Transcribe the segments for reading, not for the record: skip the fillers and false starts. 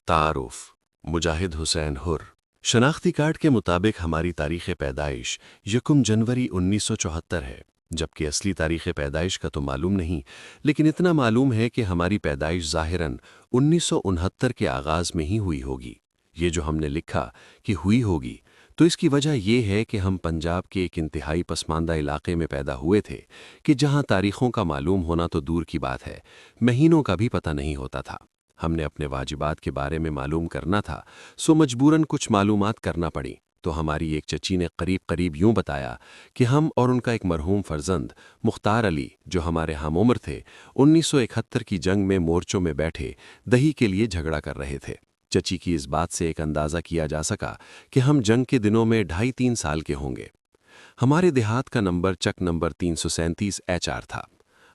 तारुफ मुजाहिद हुसैन हुर। शनाख्ती कार्ड के मुताबिक हमारी तारीख़ पैदाइश 1 जनवरी 1974 है, जबकि असली तारीख़ पैदाइश का तो मालूम नहीं, लेकिन इतना मालूम है कि हमारी पैदाइश ज़ाहिरन 1969 के आगाज़ में ही हुई होगी। ये जो हमने लिखा कि हुई होगी, तो इसकी वजह यह है कि हम पंजाब के एक इंतहाई पसमानदा इलाके में पैदा हुए थे कि जहाँ तारीख़ों का मालूम होना तो दूर की बात है, महीनों का भी पता नहीं होता था। हमने अपने वाजिबात के बारे में मालूम करना था, सो मजबूरन कुछ मालूमात करना पड़ी। तो हमारी एक चची ने करीब करीब यूं बताया कि हम और उनका एक मरहूम फर्जंद मुख्तार अली, जो हमारे हम उम्र थे, 1971 की जंग में मोर्चों में बैठे दही के लिए झगड़ा कर रहे थे। चची की इस बात से एक अंदाज़ा किया जा सका कि हम जंग के दिनों में 2.5-3 साल के होंगे। हमारे देहात का नंबर चक नंबर 337 HR था।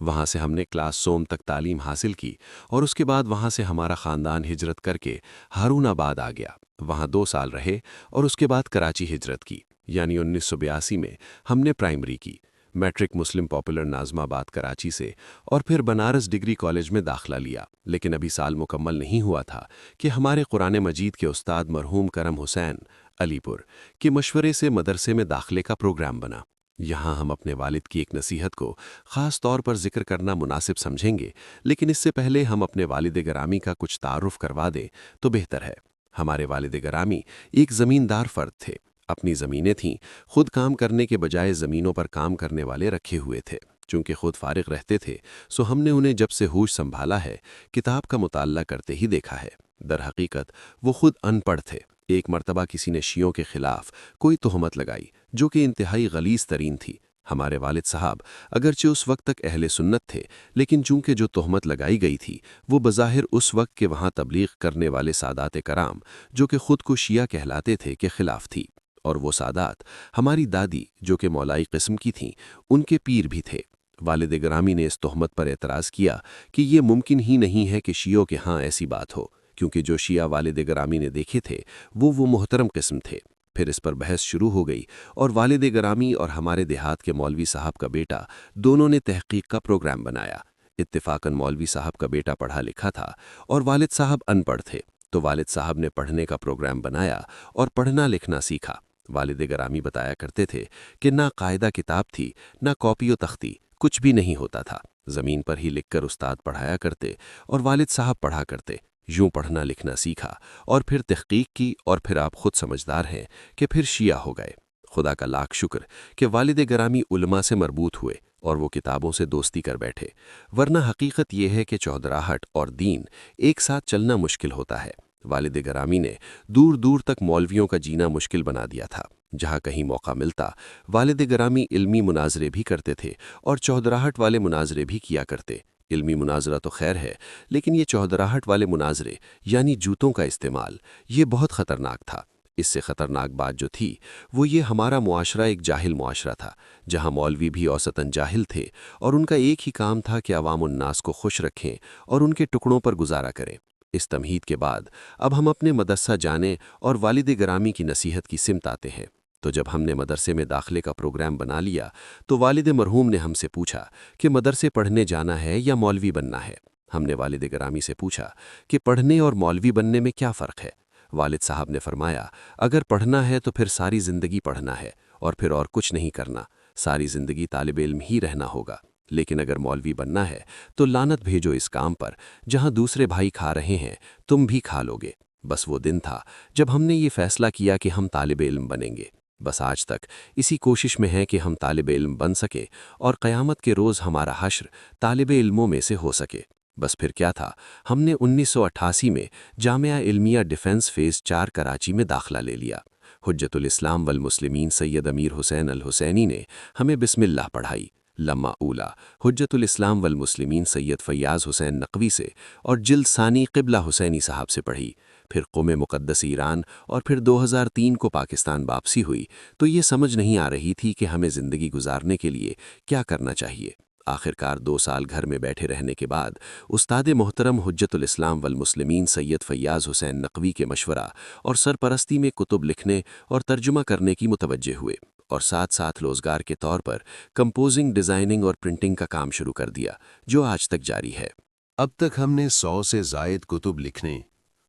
वहाँ से हमने क्लास सोम तक तालीम हासिल की और उसके बाद वहाँ से हमारा ख़ानदान हिजरत करके हारूनाबाद आ गया। वहाँ 2 साल रहे और उसके बाद कराची हिजरत की, यानी 1982 में हमने प्राइमरी की, मैट्रिक मुस्लिम पॉपुलर नाज़माबाद कराची से, और फिर बनारस डिग्री कॉलेज में दाखिला लिया। लेकिन अभी साल मुकम्मल नहीं हुआ था कि हमारे कुरान मजीद के उस्ताद मरहूम करम हुसैन अलीपुर के मशवरे से मदरसे में दाखिले का प्रोग्राम बना। यहाँ हम अपने वालिद की एक नसीहत को ख़ास तौर पर जिक्र करना मुनासिब समझेंगे, लेकिन इससे पहले हम अपने वालिद गरामी का कुछ तारुफ करवा दें तो बेहतर है। हमारे वालिद गरामी एक ज़मींदार फ़र्द थे। अपनी ज़मीनें थीं, खुद काम करने के बजाय ज़मीनों पर काम करने वाले रखे हुए थे। चूँकि खुद फारिग रहते थे, सो हमने उन्हें जब से होश संभाला है किताब का मुताल्ला करते ही देखा है। दर हकीकत वो खुद अनपढ़ थे। एक मर्तबा किसी ने शियों के खिलाफ कोई तोहमत लगाई जो कि इंतहाई गलीज़ तरीन थी। हमारे वालिद साहब अगरचे उस वक्त तक अहले सुन्नत थे, लेकिन चूंकि जो तोहमत लगाई गई थी वो बज़ाहिर उस वक्त के वहाँ तबलीग करने वाले सादात कराम, जो कि खुद को शिया कहलाते थे, के खिलाफ थी। और वो सादात हमारी दादी, जो कि मौलाई किस्म की थीं, उनके पीर भी थे। वालिद ग्रामी ने इस तोहमत पर एतराज़ किया कि ये मुमकिन ही नहीं है कि शियों के यहाँ ऐसी बात हो, क्योंकि जो शिया वालिद ग्रामी ने देखे थे वो मुहतरम किस्म थे। फिर इस पर बहस शुरू हो गई और वालिद ग्रामी और हमारे देहात के मौलवी साहब का बेटा दोनों ने तहकीक का प्रोग्राम बनाया। इत्तेफाकन मौलवी साहब का बेटा पढ़ा लिखा था और वालिद साहब अनपढ़ थे, तो वालिद साहब ने पढ़ने का प्रोग्राम बनाया और पढ़ना लिखना सीखा। वालिद ग्रामी बताया करते थे कि ना कायदा किताब थी, ना कॉपी व तख्ती, कुछ भी नहीं होता था। ज़मीन पर ही लिखकर उस्ताद पढ़ाया करते और वालिद साहब पढ़ा करते। यूं पढ़ना लिखना सीखा और फिर तहकीक की, और फिर आप खुद समझदार हैं कि फिर शिया हो गए। खुदा का लाख शुक्र कि वालिद ग्रामी उलमा से मरबूत हुए और वो किताबों से दोस्ती कर बैठे, वरना हकीकत यह है कि चौधराहट और दीन एक साथ चलना मुश्किल होता है। वालिद ग्रामी ने दूर दूर तक मौलवियों का जीना मुश्किल बना दिया था। जहाँ कहीं मौका मिलता, वालिद ग्रामी इल्मी मुनाजरे भी करते थे और चौधराहट वाले मुनाजरे भी किया करते। इल्मी मुनाजरा तो खैर है, लेकिन ये चौधराहट वाले मुनाजरे यानी जूतों का इस्तेमाल, ये बहुत ख़तरनाक था। इससे ख़तरनाक बात जो थी वो ये, हमारा मुआशरा एक जाहिल मुआशरा था, जहाँ मौलवी भी औसतन जाहिल थे और उनका एक ही काम था कि अवामुन्नास को खुश रखें और उनके टुकड़ों पर गुजारा करें। इस तमहीद के बाद अब हम अपने मदरसा जाने और वालिद ग्रामी की नसीहत की सिमत आते हैं। तो जब हमने मदरसे में दाखिले का प्रोग्राम बना लिया तो वालिद मरहूम ने हमसे पूछा कि मदरसे पढ़ने जाना है या मौलवी बनना है। हमने वालिद ग्रामी से पूछा कि पढ़ने और मौलवी बनने में क्या फ़र्क है। वालिद साहब ने फरमाया, अगर पढ़ना है तो फिर सारी ज़िंदगी पढ़ना है और फिर और कुछ नहीं करना, सारी ज़िंदगी तालिब इल्म ही रहना होगा। लेकिन अगर मौलवी बनना है तो लानत भेजो इस काम पर, जहाँ दूसरे भाई खा रहे हैं तुम भी खा लोगे। बस वो दिन था जब हमने ये फ़ैसला किया कि हम तालिब इल्म बनेंगे। बस आज तक इसी कोशिश में है कि हम तालिब इल्म बन सके और क़यामत के रोज़ हमारा हश्र तालिब इल्मों में से हो सके। बस फिर क्या था, हमने 1988 में जामिया इल्मिया डिफेंस फ़ेज़ 4 कराची में दाखिला ले लिया। हुज्जतुल इस्लाम वल मुस्लिमीन सैयद अमीर हुसैन अल हुसैनी ने हमें बिस्मिल्लाह पढ़ाई। लम्मा ऊला हुज्जतुल इस्लाम वल मुस्लिमीन सैयद फ़याज़ हुसैन नकवी से और जिल्द सानी क़िबला हुसैनी साहब से पढ़ी। फिर क़ौम मुक़द्दस ईरान और फिर 2003 को पाकिस्तान वापसी हुई तो ये समझ नहीं आ रही थी कि हमें ज़िंदगी गुजारने के लिए क्या करना चाहिए। आखिरकार 2 साल घर में बैठे रहने के बाद उस्ताद मोहतरम हुज्जतुल इस्लाम वल मुस्लिमीन सैयद फ़याज़ हुसैन नकवी के मशवरा और सरपरस्ती में कुतुब लिखने और तर्जुमा करने की मुतवज्जे हुए और साथ साथ रोज़गार के तौर पर कंपोजिंग, डिज़ाइनिंग और प्रिंटिंग का काम शुरू कर दिया, जो आज तक जारी है। अब तक हमने 100 से ज़ायद कुतुब लिखने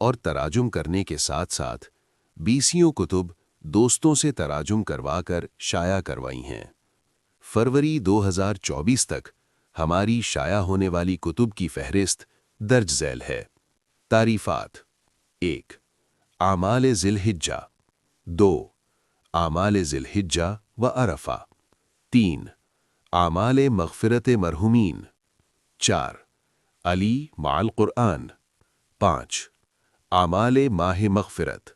اور تراجم کرنے کے ساتھ ساتھ 20 کتب دوستوں سے تراجم کروا کر شائع کروائی ہیں۔ فروری 2024 تک ہماری شائع ہونے والی کتب کی فہرست درج ذیل ہے۔ تعریفات: 1. اعمال ذی الحجہ 2. اعمال ذی الحجہ و عرفہ 3. اعمال مغفرت مرحومین 4. علی مع القرآن 5. اعمال ماہ مغفرت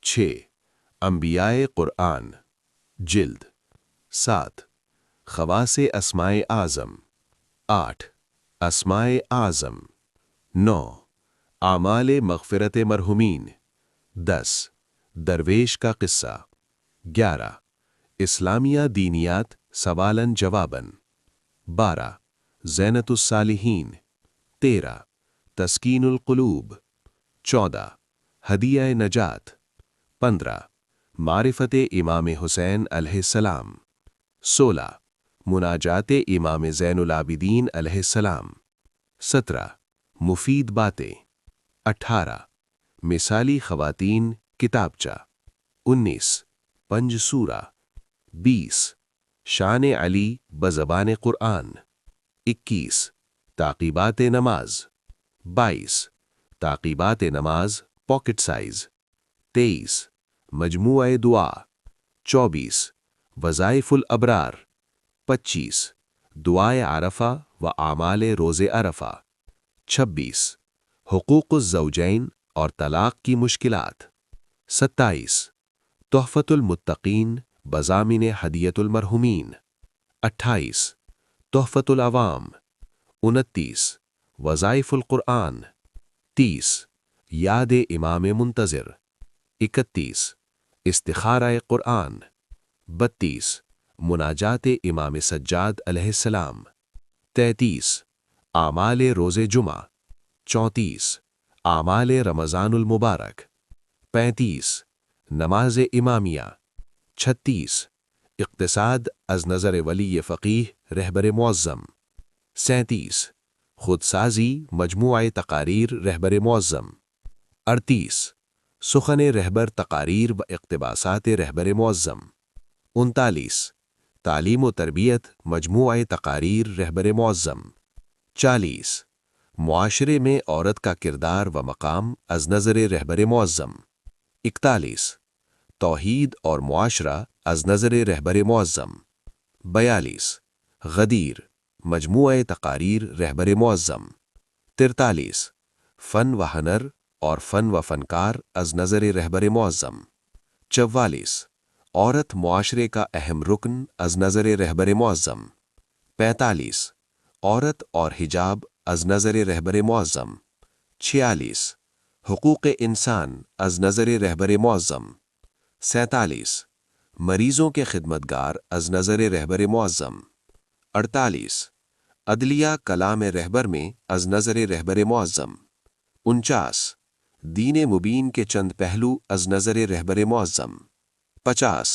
6. انبیاء قرآن جلد 7. خواص اسماء اعظم 8. اسماء اعظم 9. اعمال مغفرت مرحومین 10. درویش کا قصہ 11. اسلامیہ دینیات سوالاً جواباً 12. زینت الصالحین 13. تسکین القلوب 14. ہدیہ نجات 15. معرفت امام حسین علیہ السلام 16. مناجات امام زین العابدین علیہ السلام 17. مفید باتیں 18. مثالی خواتین کتابچہ 19. پنج سورہ 20. شان علی بزبان قرآن 21. تعقیبات نماز 22. تعقیبات نماز پاکٹ سائز 23. مجموعہ دعا 24. وظائف الابرار 25. دعائے عرفہ و اعمال روز عرفہ 26. حقوق الزوجین اور طلاق کی مشکلات 27. تحفۃ المتقین بضامن ہدیۃ المرحومین 28. تحفۃ العوام 29. وظائف القرآن 30. یاد امام منتظر 31. استخارہ قرآن 32. مناجات امام سجاد علیہ السلام 33. اعمال روز جمعہ 34. اعمال رمضان المبارک 35. نماز امامیہ 36. اقتصاد از نظر ولی فقیہ رہبر معظم 37. خودسازی مجموعہ تقاریر رہبر معظم 38. سخن رہبر تقاریر و اقتباسات رہبر معظم 39. تعلیم و تربیت مجموعہ تقاریر رہبر معظم 40. معاشرے میں عورت کا کردار و مقام از نظر رہبر معظم 41. توحید اور معاشرہ از نظر رہبر معظم 42. غدیر مجموعہ تقاریر رہبر معظم 43. فن و ہنر اور فن و فنکار از نظر رہبر معظم 44. عورت معاشرے کا اہم رکن از نظر رہبر معظم 45. عورت اور حجاب از نظر رہبر معظم 46. حقوق انسان از نظر رہبر معظم 47. مریضوں کے خدمتگار از نظر رہبر معظم 48. عدلیہ کلام رہبر میں از نظر رہبر معظم 49. دین مبین کے چند پہلو از نظر رہبر معظم 50.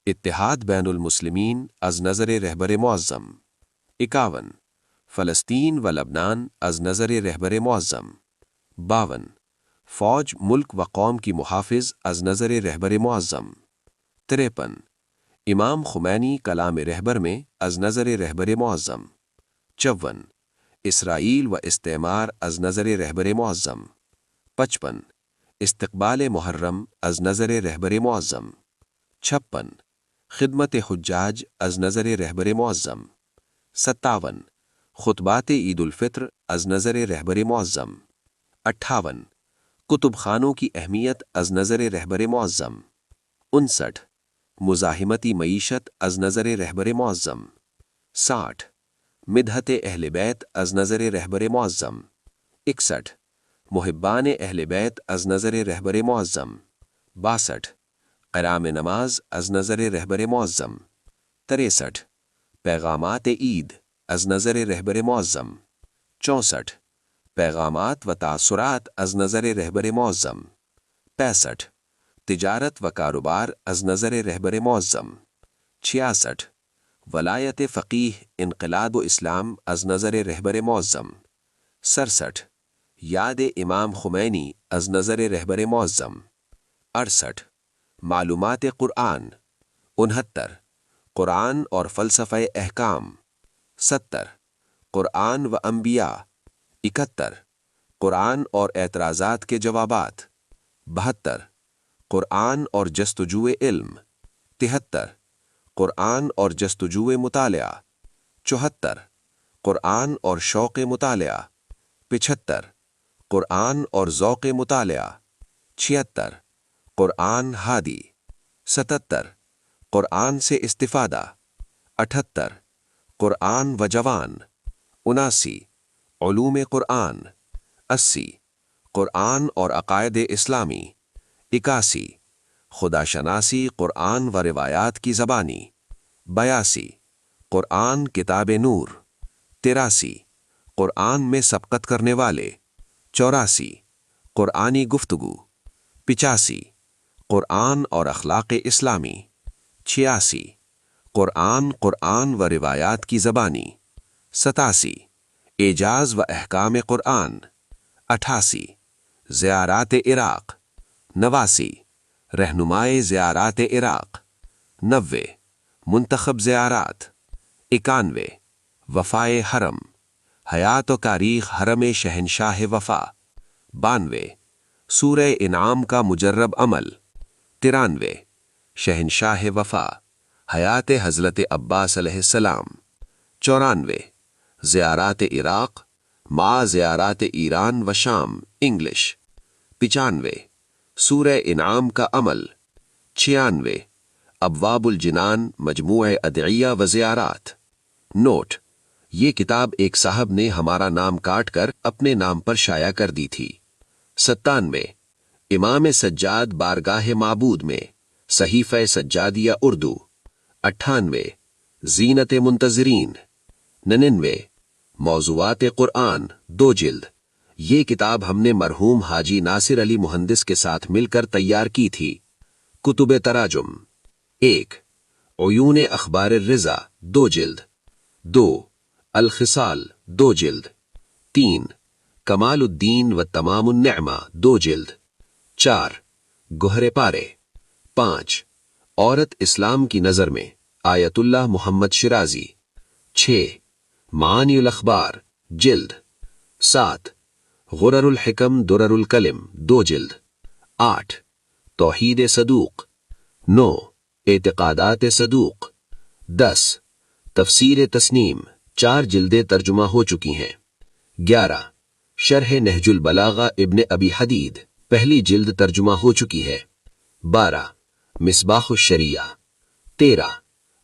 اتحاد بین المسلمین از نظر رہبر معظم 51. فلسطین و لبنان از نظر رہبر معظم 52. فوج ملک و قوم کی محافظ از نظر رہبر معظم 53. امام خمینی کلام رہبر میں از نظر رہبر معظم 54. اسرائیل و استعمار از نظر رہبر معظم 55. استقبال محرم از نظر رہبر معظم 56. خدمت حجاج از نظر رہبر معظم 57. خطبات عید الفطر از نظر رہبر معظم 58. کتب خانوں کی اہمیت از نظر رہبر معظم 59. مزاحمتی معیشت از نظر رہبر معظم 60. مدحت اہل بیت از نظر رہبر معظم 61. محبان اہل بیت از نظر رہبر معظم 62. قیام نماز از نظر رہبر معظم 63. پیغامات عید از نظر رہبر معظم 64. پیغامات و تاثرات از نظر رہبر معظم 65. تجارت و کاروبار از نظر رہبر معظم 66. ولایت فقیہ انقلاب و اسلام از نظر رہبر معظم 67. یاد امام خمینی از نظر رہبر معظم 68 معلومات قرآن 69 قرآن اور فلسفہ احکام 70 قرآن و انبیاء 71 قرآن اور اعتراضات کے جوابات 72 قرآن اور جستجو علم 73 قرآن اور جستجو مطالعہ 74 قرآن اور شوق مطالعہ 75 قرآن اور ذوق مطالعہ 76 قرآن ہادی 77 قرآن سے استفادہ 78 قرآن و جوان 79 علوم قرآن 80 قرآن اور عقائد اسلامی 81 خدا شناسی قرآن و روایات کی زبانی 82 قرآن کتاب نور 83 قرآن میں سبقت کرنے والے 84 قرآنی گفتگو 85 قرآن اور اخلاق اسلامی 86 قرآن و روایات کی زبانی 87 اعجاز و احکام قرآن 88 زیارات عراق 89 رہنمائے زیارات عراق 90 منتخب زیارات 91 وفائے حرم حیات و تاریخ حرم شہنشاہ وفا 92 سورہ انعام کا مجرب عمل 93 شہنشاہ وفا حیات حضرت عباس علیہ السلام 94 زیارات عراق مع زیارات ایران و شام انگلش 95 سورہ انعام کا عمل 96 ابواب الجنان مجموع ادعیہ و زیارات نوٹ یہ کتاب ایک صاحب نے ہمارا نام کاٹ کر اپنے نام پر شائع کر دی تھی 97 امام سجاد بارگاہ معبود میں صحیفہ سجادیہ اردو 98 زینت منتظرین 99 موضوعات قرآن 2 جلد یہ کتاب ہم نے مرحوم حاجی ناصر علی مہندس کے ساتھ مل کر تیار کی تھی کتب تراجم 1 عیون اخبار الرضا 2 جلد 2 الخصال 2 جلد 3 کمال الدین و تمام النعمہ 2 جلد 4 گہر پارے 5 عورت اسلام کی نظر میں آیت اللہ محمد شرازی 6 معانی الاخبار جلد 7 غرر الحکم درر الکلم 2 جلد 8 توحید صدوق 9 اعتقادات صدوق 10 تفسیر تسنیم 4 جلدیں ترجمہ ہو چکی ہیں 11 شرح نہج البلاغہ ابن ابی حدید پہلی جلد ترجمہ ہو چکی ہے 12 مصباح الشریعہ 13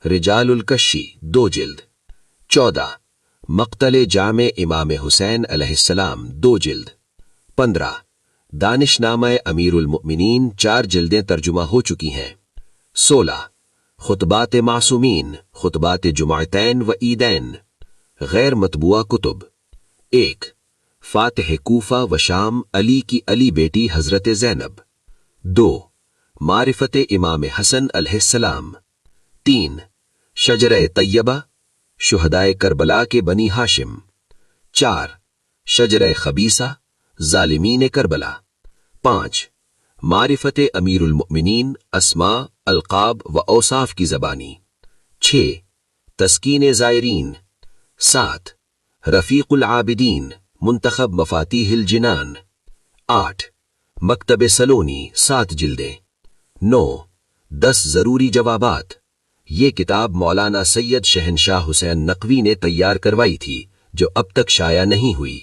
رجال الکشی 2 جلد 14 مقتل جامع امام حسین علیہ السلام 2 جلد 15 دانش نامہ امیر المؤمنین 4 جلدیں ترجمہ ہو چکی ہیں 16 خطبات معصومین خطبات جمعتین و عیدین غیر مطبوعہ کتب 1 فاتح کوفہ و شام علی کی علی بیٹی حضرت زینب 2 معرفت امام حسن علیہ السلام 3 شجرہ طیبہ شہدائے کربلا کے بنی ہاشم 4 شجرہ خبیثہ ظالمین کربلا 5 معرفت امیر المؤمنین اسماء القاب و اوصاف کی زبانی 6 تسکین زائرین 7 رفیق العابدین منتخب مفاتیح الجنان 8 مکتب سلونی 7 جلدیں 9 10 ضروری جوابات یہ کتاب مولانا سید شہنشاہ حسین نقوی نے تیار کروائی تھی جو اب تک شائع نہیں ہوئی